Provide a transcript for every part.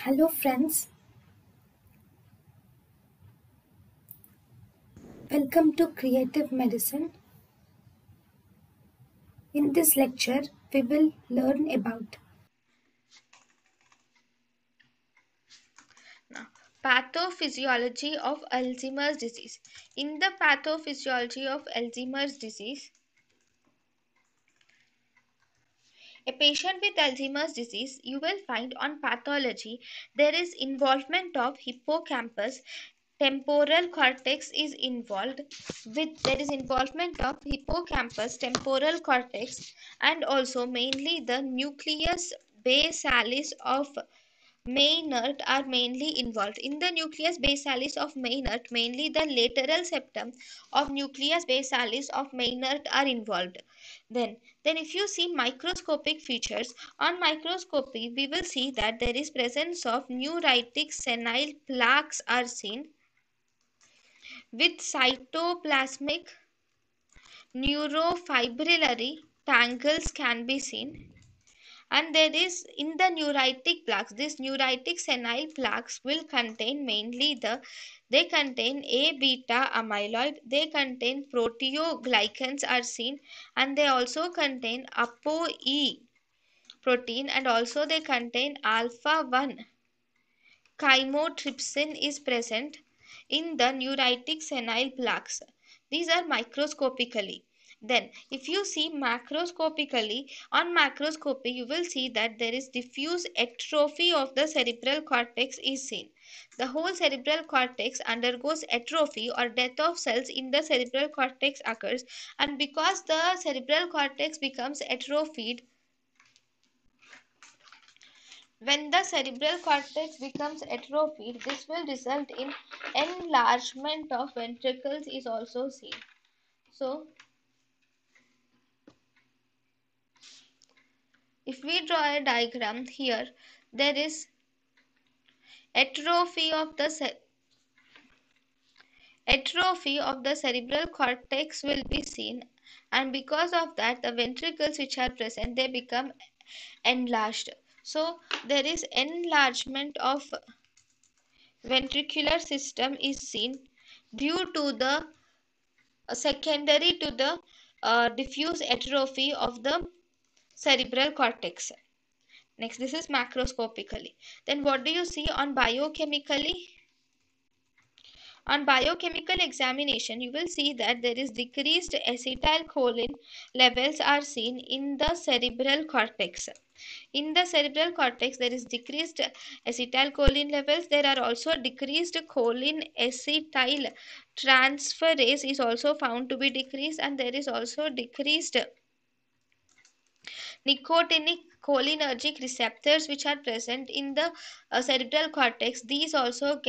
Hello friends, welcome to Creative Medicine. In this lecture, we will learn about Now, pathophysiology of Alzheimer's disease. In the pathophysiology of Alzheimer's disease, a patient with Alzheimer's disease, you will find on pathology there is involvement of hippocampus, temporal cortex is involved with there is involvement of hippocampus, temporal cortex, and also mainly the nucleus basalis of Maynard are mainly involved. In the nucleus basalis of Maynard, mainly the lateral septum of nucleus basalis of Maynard are involved. Then if you see microscopic features, on microscopy we will see that there is presence of neuritic senile plaques are seen with cytoplasmic neurofibrillary tangles can be seen, and there is in the neuritic plaques, this neuritic senile plaques will contain mainly they contain a beta amyloid, they contain proteoglycans are seen, and they also contain apo-e protein, and also they contain alpha 1 chymotrypsin is present in the neuritic senile plaques. These are microscopically. Then, if you see macroscopically, on macroscopy, you will see that there is diffuse atrophy of the cerebral cortex is seen. The whole cerebral cortex undergoes atrophy or death of cells in the cerebral cortex occurs, and because the cerebral cortex becomes atrophied, when the cerebral cortex becomes atrophied, this will result in enlargement of ventricles is also seen. So, if we draw a diagram here, there is atrophy of the cerebral cortex will be seen, and because of that the ventricles which are present they become enlarged. So there is enlargement of ventricular system is seen due to the secondary to the diffuse atrophy of the cerebral cortex. Next, this is macroscopically. Then what do you see on biochemically? On biochemical examination, you will see that there is decreased acetylcholine levels are seen in the cerebral cortex. In the cerebral cortex, there is decreased acetylcholine levels. There are also decreased choline acetyl transferase is also found to be decreased, and there is also decreased nicotinic cholinergic receptors which are present in the cerebral cortex. These also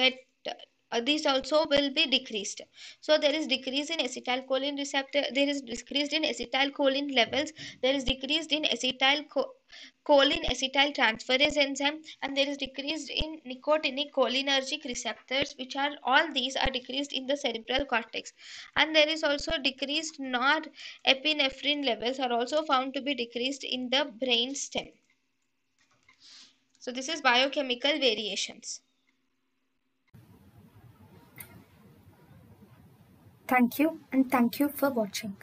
will be decreased. So there is decrease in acetylcholine receptor, there is decreased in acetylcholine levels, there is decreased in choline acetyl transferase enzyme, and there is decreased in nicotinic cholinergic receptors, which are all these are decreased in the cerebral cortex. And there is also decreased norepinephrine levels are also found to be decreased in the brain stem. So this is biochemical variations. thank you and thank you for watching.